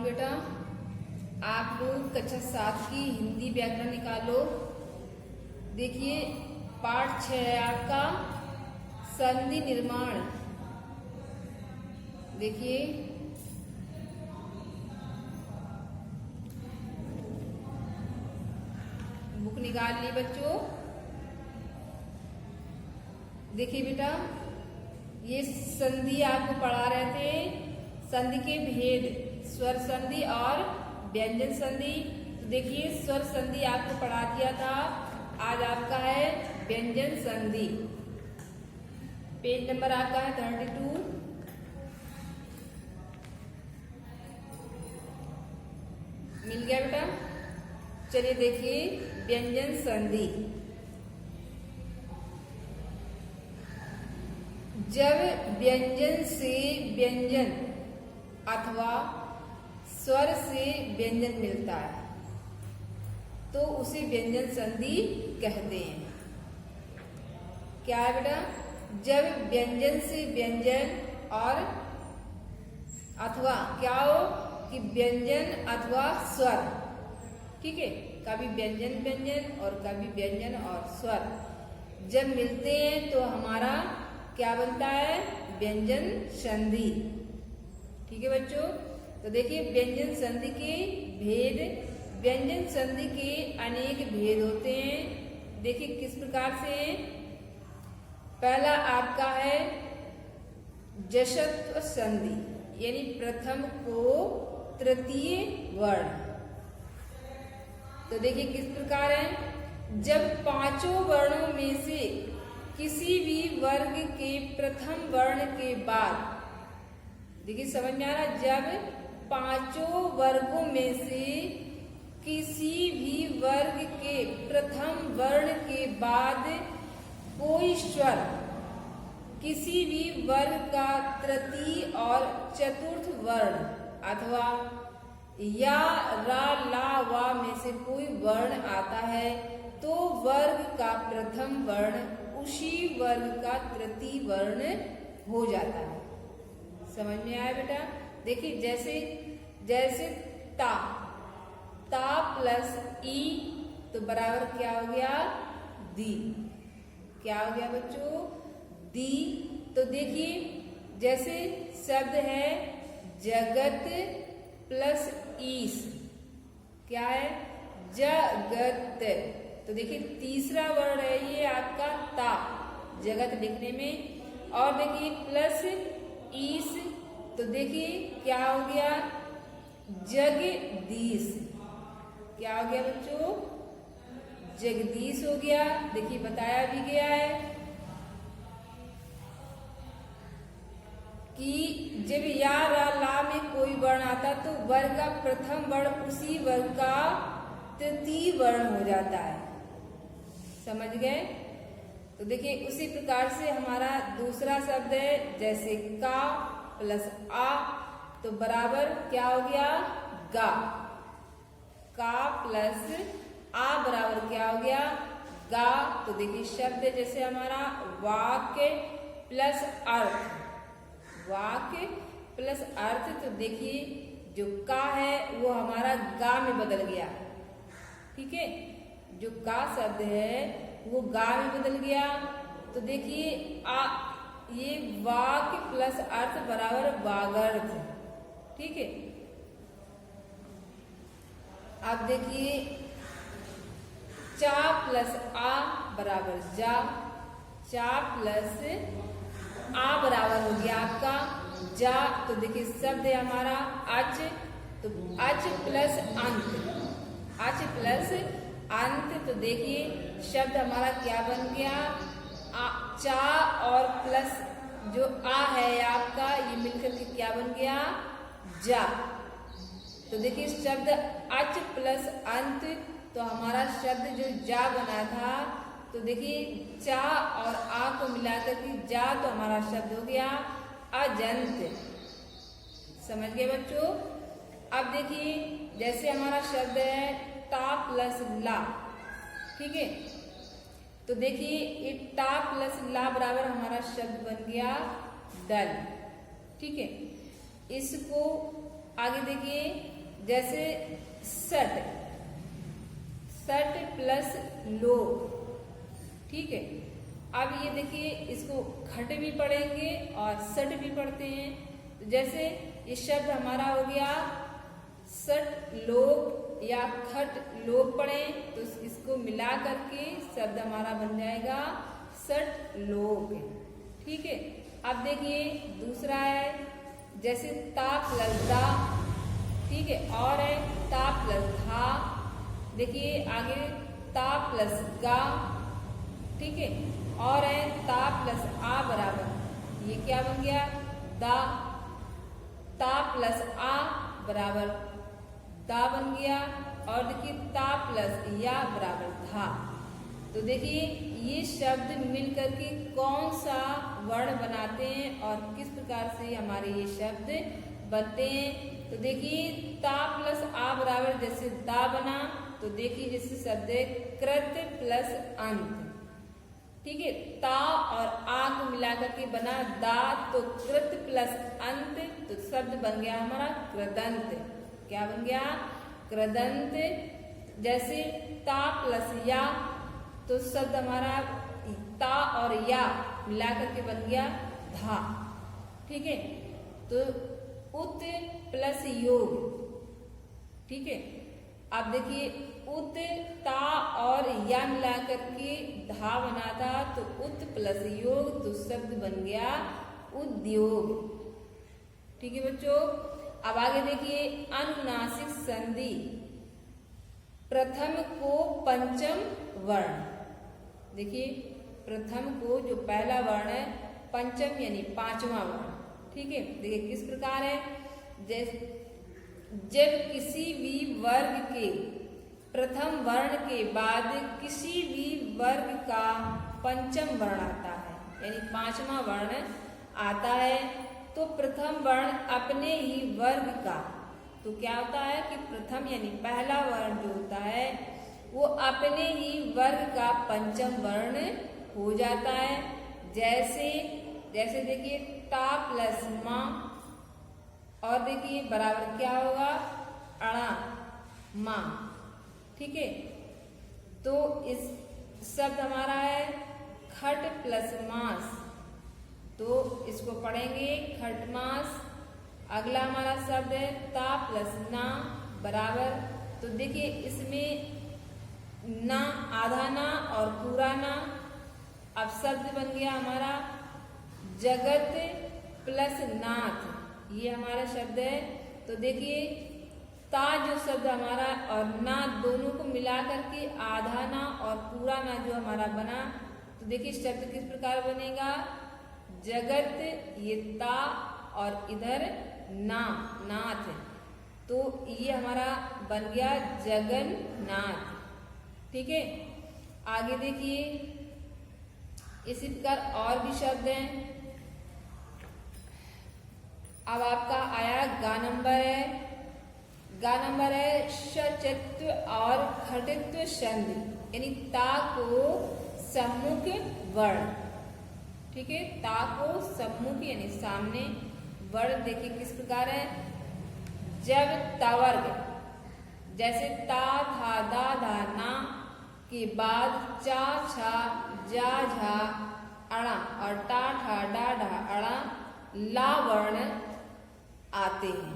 बेटा, आप लोग कक्षा 7 की हिंदी व्याकरण निकालो। देखिए पाठ 6 है आपका संधि निर्माण। देखिए बुक निकाल ली बच्चों। देखिए बेटा, ये संधि आपको पढ़ा रहे थे, संधि के भेद, स्वर संधि और व्यंजन संधि। तो देखिए स्वर संधि आपको पढ़ा दिया था, आज आपका है व्यंजन संधि। पेज नंबर आपका है 32। मिल गया बेटा? चलिए देखिए व्यंजन संधि। जब व्यंजन से व्यंजन अथवा स्वर से व्यंजन मिलता है तो उसे व्यंजन संधि कहते हैं। क्या है बेटा? जब व्यंजन से व्यंजन और अथवा क्या हो कि व्यंजन अथवा स्वर, ठीक है, कभी व्यंजन व्यंजन और कभी व्यंजन और स्वर जब मिलते हैं तो हमारा क्या बनता है? व्यंजन संधि। ठीक है बच्चों? तो देखिए व्यंजन संधि के भेद। व्यंजन संधि के अनेक भेद होते हैं। देखिए किस प्रकार से। पहला आपका है जश्त्व संधि, यानी प्रथम को तृतीय वर्ण। तो देखिए किस प्रकार है। जब पांचों वर्णों में से किसी भी वर्ग के प्रथम वर्ण के बाद, देखिए समझ में आ रहा, जब पांचों वर्गों में से किसी भी वर्ग के प्रथम वर्ण के बाद कोई स्वर किसी भी वर्ग का तृतीय और चतुर्थ वर्ण अथवा या रा ला वा में से कोई वर्ण आता है तो वर्ग का प्रथम वर्ण उसी वर्ग का तृतीय वर्ण हो जाता है। समझ में आया बेटा? देखिए जैसे जैसे ता, ता प्लस ई तो बराबर क्या हो गया? दी। क्या हो गया बच्चों? दी। तो देखिए जैसे शब्द है जगत प्लस ईस, क्या है? जगत। तो देखिए तीसरा वर्ण है ये आपका ता, जगत लिखने में। और देखिए प्लस ईस तो देखिए क्या हो गया? जगदीश। क्या हो गया बच्चों? जगदीश हो गया। देखिए बताया भी गया है कि जब या रा ला में कोई वर्ण आता तो वर्ग का प्रथम वर्ण उसी वर्ग का तृतीय वर्ण हो जाता है। समझ गए? तो देखिए उसी प्रकार से हमारा दूसरा शब्द है जैसे का प्लस आ तो बराबर क्या हो गया? गा। का प्लस आ बराबर क्या हो गया? गा। तो देखिए शब्द जैसे हमारा वाक्य प्लस अर्थ, वाक्य प्लस अर्थ। तो देखिए जो का है वो हमारा गा में बदल गया। ठीक है, जो का शब्द है वो गा में बदल गया। तो देखिए ये वाक्य प्लस अर्थ बराबर वागर्थ। ठीक है, अब देखिए चा प्लस आ बराबर जा, चा प्लस आ बराबर हो गया आपका जा। तो देखिए शब्द है हमारा अच, तो अच प्लस अंत, अच प्लस अंत। तो देखिए शब्द हमारा क्या बन गया? चा और प्लस जो आ है आपका ये मिलकर के क्या बन गया? जा। तो देखिए शब्द अच प्लस अंत, तो हमारा शब्द जो जा बना था तो देखिए चा और आ को मिलाकर के जा तो हमारा शब्द हो गया अजंत। समझ गए बच्चों? अब देखिए जैसे हमारा शब्द है ता प्लस ला, ठीक है, तो देखिए ये टा प्लस ला बराबर हमारा शब्द बन गया दल। ठीक है, इसको आगे देखिए जैसे सट, सट प्लस लोग, ठीक है। अब ये देखिए इसको खट भी पढ़ेंगे और सट भी पढ़ते हैं। तो जैसे ये शब्द हमारा हो गया सट लोग या खट लोग पढ़ें तो इसको मिला करके शब्द हमारा बन जाएगा सट लोग, ठीक है। अब देखिए दूसरा है जैसे ता प्लस दा, ठीक है, और है ता प्लस धा। देखिए आगे ता प्लस गा, ठीक है, और है ता प्लस आ बराबर, ये क्या बन गया दा। ता प्लस आ बराबर दा बन गया। और देखिए ता प्लस या बराबर धा। तो देखिए ये शब्द मिलकर के कौन सा वर्ण बनाते हैं और किस प्रकार से हमारे ये शब्द बनते हैं। तो देखिए ता प्लस आ बराबर जैसे दा बना, तो देखिए जैसे शब्द है कृत प्लस अंत, ठीक है। ता और आ को मिलाकर के बना दा, तो कृत प्लस अंत, तो शब्द बन गया हमारा कृदंत। क्या बन गया कृदंत। जैसे ता प्लस या, तो शब्द हमारा ता और या मिलाकर के बन गया धा, ठीक है। तो उत प्लस योग, ठीक है। अब देखिए उत ता और या मिलाकर के धा बना था, तो उत प्लस योग, तो शब्द बन गया उद्योग, ठीक है बच्चों। अब आगे देखिए अनुनासिक संधि, प्रथम को पंचम वर्ण। देखिए प्रथम को जो पहला वर्ण है पंचम यानी पांचवा वर्ण, ठीक है। देखिए किस प्रकार है, जैसे जब किसी भी वर्ग के प्रथम वर्ण के बाद किसी भी वर्ग का पंचम वर्ण आता है, यानी पांचवा वर्ण आता है, तो प्रथम वर्ण अपने ही वर्ग का, तो क्या होता है कि प्रथम यानी पहला वर्ण जो होता है वो अपने ही वर्ग का पंचम वर्ण हो जाता है। जैसे जैसे देखिए ता प्लस मा, और देखिए बराबर क्या होगा अणा मा, ठीक है। तो इस शब्द हमारा है खट प्लस मास, तो इसको पढ़ेंगे खटमास। अगला हमारा शब्द है ता प्लस ना बराबर, तो देखिए इसमें ना आधा ना और पूरा ना। अब शब्द बन गया हमारा जगत प्लस नाथ, ये हमारा शब्द है। तो देखिए ता जो शब्द हमारा और ना दोनों को मिला करके आधा ना और पूरा ना जो हमारा बना, तो देखिए शब्द किस प्रकार बनेगा जगत, ये ता और इधर ना नाथ, तो ये हमारा बन गया जगन्नाथ, ठीक है। आगे देखिए इसी प्रकार और भी शब्द हैं। अब आपका आया गा नंबर है, गा नंबर है शचित्व और खटित्व संधि, यानी ता को सम्मुख वर्ण, ठीक है। ता को सम्मुख यानी सामने वर्ण, देखिए किस प्रकार है। जब तवर्ग जैसे ता था दा धा ना के बाद चा छा जा झा अणा और टा ठा डा ढा अणा ला वर्ण आते हैं।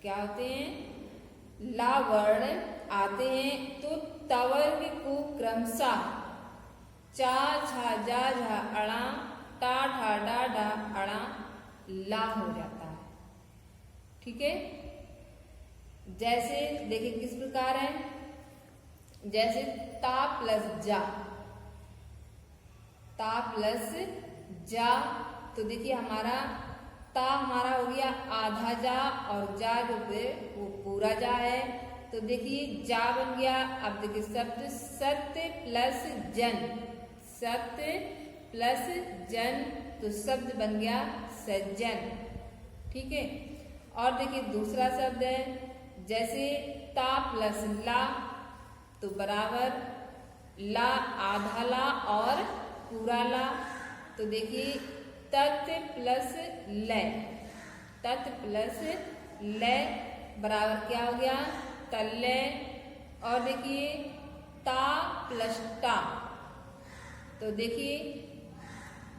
क्या होते हैं ला वर्ण आते हैं। तो तवर्ग को क्रमशः चा छा जा झा अणा टा ठा डा ढा अणा ला हो जाता है, ठीक है। जैसे देखिए किस प्रकार है, जैसे ता प्लस जा, ता प्लस जा, तो देखिए हमारा ता हमारा हो गया आधा जा और जा जो है वो पूरा जा है, तो देखिए जा बन गया। अब देखिए शब्द सत्य प्लस जन, सत्य प्लस जन, तो शब्द बन गया सज्जन, ठीक है। और देखिए दूसरा शब्द है जैसे ता प्लस ला, तो बराबर ला आधा ला और पूरा ला, तो देखिए तत् प्लस लय, तत् प्लस लय बराबर क्या हो गया तल्लय। और देखिए ता प्लस टा, तो देखिए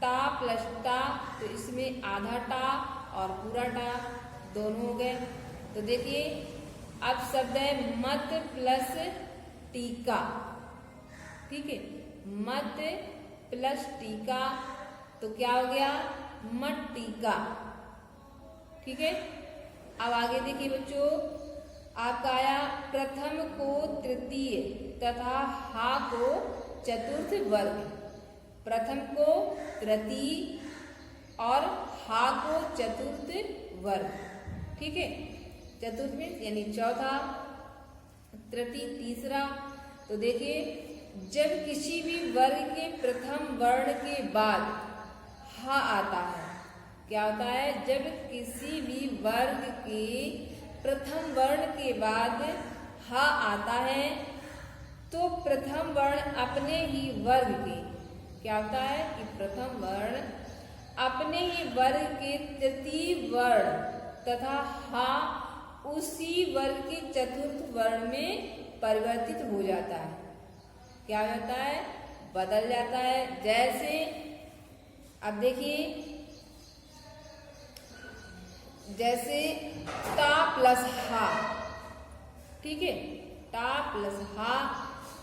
ता प्लस टा, तो इसमें आधा टा और पूरा टा दोनों हो गए। तो देखिए अब शब्द है मत प्लस टीका, ठीक है, मत प्लस टीका, तो क्या हो गया मत टीका, ठीक है। अब आगे देखिए बच्चों, आपका आया प्रथम को तृतीय तथा हा को चतुर्थ वर्ग। प्रथम को तृतीय और हा को चतुर्थ वर्ग, ठीक है। चतुर्थ में यानी चौथा, तृतीय तीसरा। तो देखिए जब किसी भी वर्ग के प्रथम वर्ण के बाद हा आता है, क्या होता है, जब किसी भी वर्ग के प्रथम वर्ण के बाद हा आता है तो प्रथम वर्ण अपने ही वर्ग के, क्या होता है कि प्रथम वर्ण अपने ही वर्ग के तृतीय वर्ण तथा हा उसी वर्ग के चतुर्थ वर्ण में परिवर्तित हो जाता है। क्या हो जाता है, बदल जाता है। जैसे अब देखिए, जैसे ता प्लस हा, ठीक है, ता प्लस हा,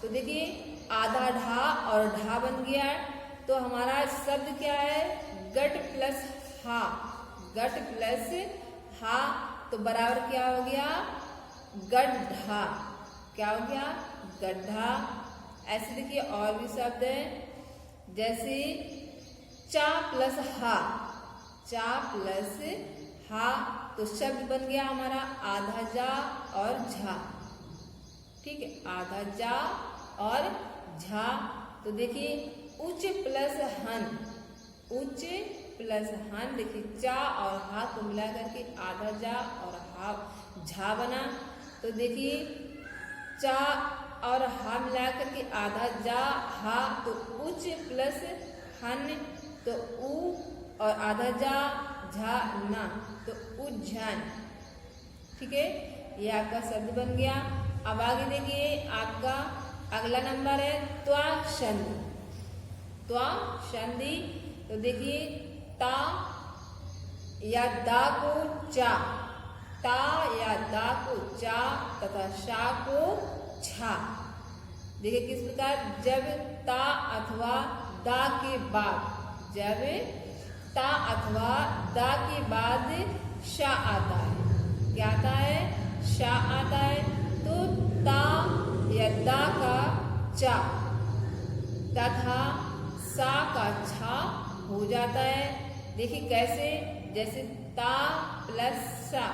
तो देखिए आधा ढा और ढा बन गया। तो हमारा शब्द क्या है, गट प्लस हा, गट प्लस हा, तो बराबर क्या हो गया गड्ढा, क्या हो गया गड्ढा। ऐसे देखिए और भी शब्द है, जैसे चा प्लस हा, चा प्लस हा, तो शब्द बन गया हमारा आधा जा और झा, ठीक है, आधा जा और झा। तो देखिए उच्च प्लस हन, उच्च प्लस हन, देखिए चा और हा को मिला करके आधा जा और हा झा बना। तो देखिए चा और हा मिला करके आधा जा हा, तो उच्च प्लस हन, तो उ और आधा जा झा ना, तो उज्जैन, ठीक है, ये आपका शब्द बन गया। अब आगे देखिए आपका अगला नंबर है त्वा संधि, त्वा संधि। तो देखिए ता या दा को चा, ता या दा को चा तथा शा को छा। देखिए किस प्रकार, जब ता अथवा दा के बाद, जब ता अथवा दा के बाद शा आता है, क्या आता है शा आता है, तो ता या दा का चा तथा सा का छा हो जाता है। देखिए कैसे, जैसे ता प्लस सा,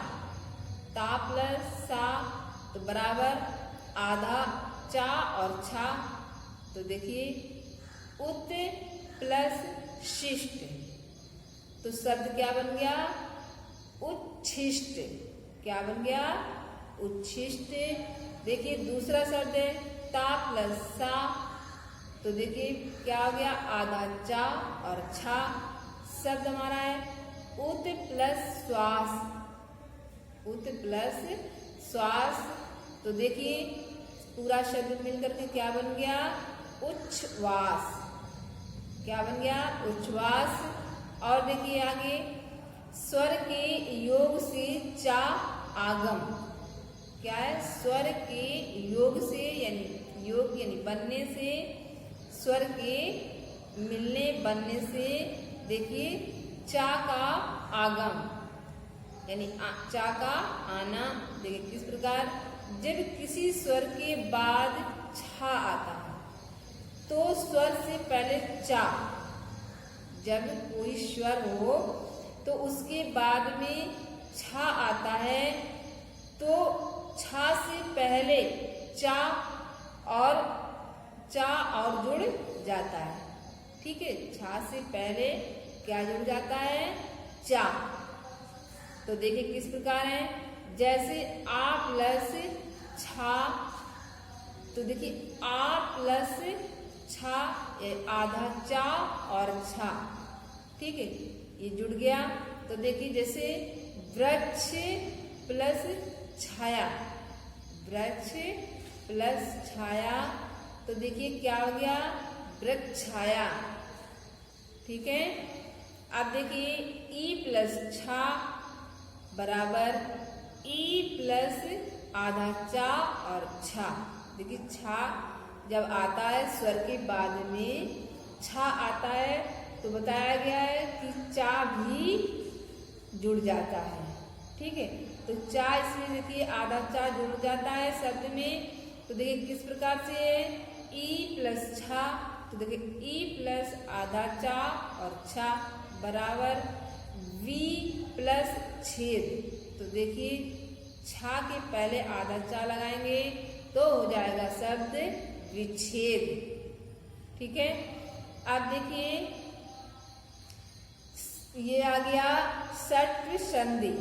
ता प्लस सा, तो बराबर आधा चा और छा। तो देखिए उत प्लस शिष्ट, तो शब्द क्या बन गया उच्छिष्ट, क्या बन गया उच्छिष्ट। देखिए दूसरा शब्द है ता प्लस सा, तो देखिए क्या हो गया आधा चा और छा। शब्द हमारा है उत प्लस श्वास, उत प्लस श्वास। तो देखिए पूरा शब्द मिलकर के क्या बन गया उच्छ्वास, क्या बन गया उच्छ्वास। और देखिए आगे स्वर के योग से चा आगम, क्या है स्वर के योग से, यानी योग यानी बनने से, स्वर के मिलने बनने से, देखिए चा का आगम यानी चा का आना। देखिए किस प्रकार, जब किसी स्वर के बाद छा आता है तो स्वर से पहले चा, जब कोई स्वर हो तो उसके बाद में छा आता है, तो छा से पहले चा और जुड़ जाता है, ठीक है, छा से पहले क्या जुड़ जाता है चा। तो देखिए किस प्रकार है, जैसे आ प्लस छा, तो देखिए आ प्लस छा, आधा चा और छा, ठीक है, ये जुड़ गया। तो देखिए जैसे वृक्ष प्लस छाया, वृक्ष प्लस छाया, तो देखिए क्या हो गया, वृक्षाया। ठीक है, अब देखिए ई प्लस छा बराबर ई प्लस आधा चा और छा। देखिए छा जब आता है स्वर के बाद में छा आता है तो बताया गया है कि चा भी जुड़ जाता है। ठीक है, तो चा इसमें देखिए आधा चा जुड़ जाता है शब्द में। तो देखिए किस प्रकार से है, ई प्लस छा, तो देखिए ई प्लस आधा चा और छा बराबर वी प्लस छेद। तो देखिए छा के पहले आधा चा लगाएंगे तो हो जाएगा शब्द विच्छेद। ठीक है, अब देखिए ये आ गया षट् संधि,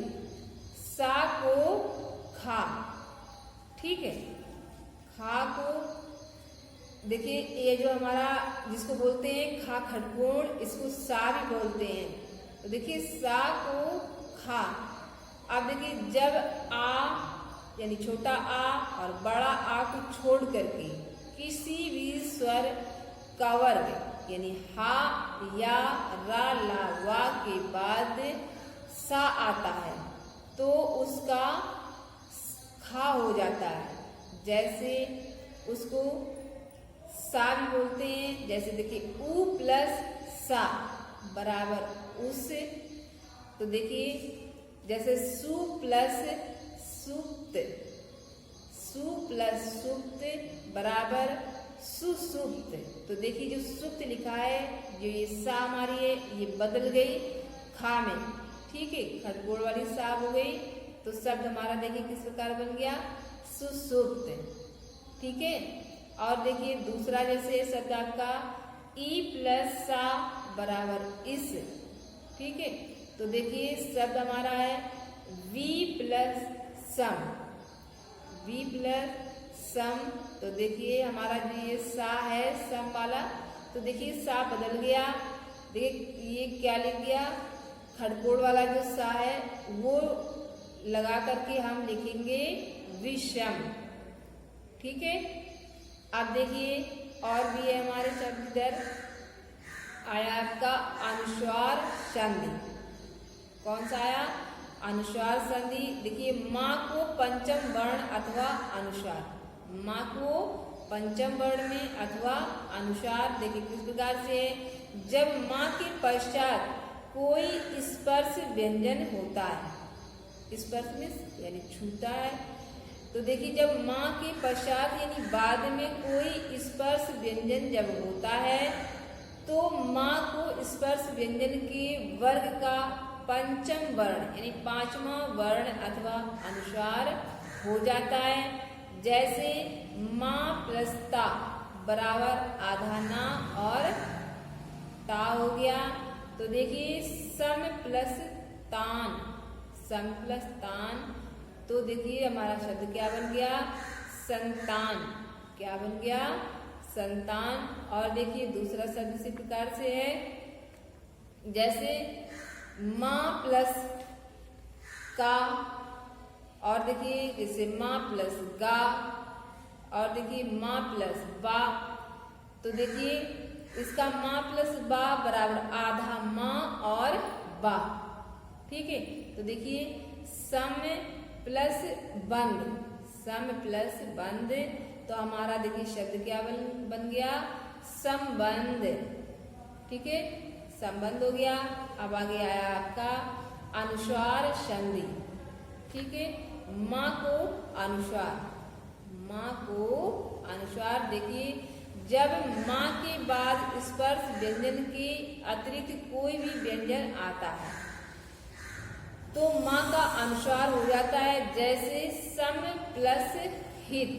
सा को खा। ठीक है, खा को देखिए ये जो हमारा जिसको बोलते हैं खा खड़कोण, इसको सा भी बोलते हैं। तो देखिए सा को खा। अब देखिए जब आ यानी छोटा आ और बड़ा आ को छोड़ करके किसी भी स्वर का वर्ग यानी हा या रा ला वा के बाद सा आता है तो उसका खा हो जाता है। जैसे उसको सा भी बोलते हैं, जैसे देखिए ऊ प्लस सा बराबर उस। तो देखिए जैसे सु प्लस सुप्त, सु प्लस सुप्त बराबर सुसुप्त। तो देखिए जो सुप्त लिखा है, जो ये सा हमारी है ये बदल गई खा में। ठीक है, खड़गोड़ वाली सा हो गई तो शब्द हमारा देखिए किस प्रकार बन गया, सुसुप्त। ठीक है, और देखिए दूसरा जैसे शब्द आपका ई प्लस सा बराबर इस। ठीक है, तो देखिए शब्द हमारा है V plus sum, V plus sum. तो देखिए हमारा जो ये सा है सम वाला, तो देखिए सा बदल गया। देखिए ये क्या लिख गया, खड़कोड़ वाला जो सा है वो लगा करके हम लिखेंगे विषम। ठीक है, अब देखिए और भी है हमारे शब्द इधर आया आपका अनुस्वार संधि। कौन सा आया, अनुस्वार संधि। देखिए माँ को पंचम वर्ण अथवा अनुस्वार, माँ को पंचम वर्ण में अथवा अनुस्वार। देखिए किस प्रकार से, जब माँ के पश्चात कोई स्पर्श व्यंजन होता है, स्पर्श में यानी छूता है। तो देखिए जब माँ के पश्चात यानी बाद में कोई स्पर्श व्यंजन जब होता है तो माँ को स्पर्श व्यंजन के वर्ग का पंचम वर्ण यानी पांचवा वर्ण अथवा अनुस्वार हो जाता है। जैसे माँ प्लस ता बराबर आधा ना और ता हो गया। तो देखिए सम प्लस तान, सम प्लस तान। तो देखिए हमारा शब्द क्या बन गया, संतान। क्या बन गया, संतान। और देखिए दूसरा शब्द इसी प्रकार से है, जैसे माँ प्लस का, और देखिए जैसे माँ प्लस गा, और देखिए माँ प्लस बा। तो देखिए इसका माँ प्लस बा बराबर आधा माँ और बा। ठीक है, तो देखिए सम प्लस बंद, सम प्लस बंद। तो हमारा देखिए शब्द क्या बन गया, संबंध। ठीक है, संबंध हो गया। अब आगे आया आपका अनुस्वार संधि। ठीक है, माँ को अनुस्वार, माँ को अनुस्वार। देखिए जब माँ के बाद स्पर्श व्यंजन के अतिरिक्त कोई भी व्यंजन आता है तो माँ का अनुस्वार हो जाता है। जैसे सम प्लस हित,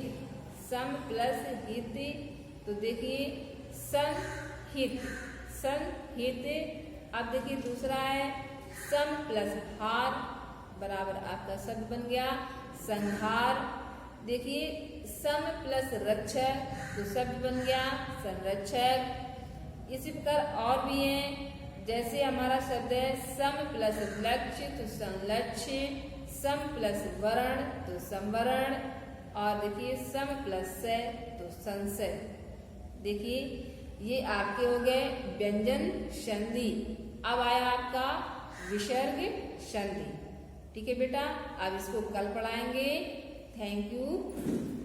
सम प्लस हित। तो देखिए सन हित, सन हित। अब देखिए दूसरा है सम प्लस हार बराबर आपका शब्द बन गया संहार। देखिए सम प्लस रक्षक तो शब्द बन गया संरक्षक। इसी प्रकार और भी हैं, जैसे हमारा शब्द है सम प्लस लक्ष्य तो संलक्ष्य, सम प्लस वर्ण तो संवरण, और देखिए सम प्लस से तो संशय। देखिए ये आपके हो गए व्यंजन संधि। अब आया आपका विसर्ग संधि। ठीक है बेटा, अब इसको कल पढ़ाएंगे। Thank you.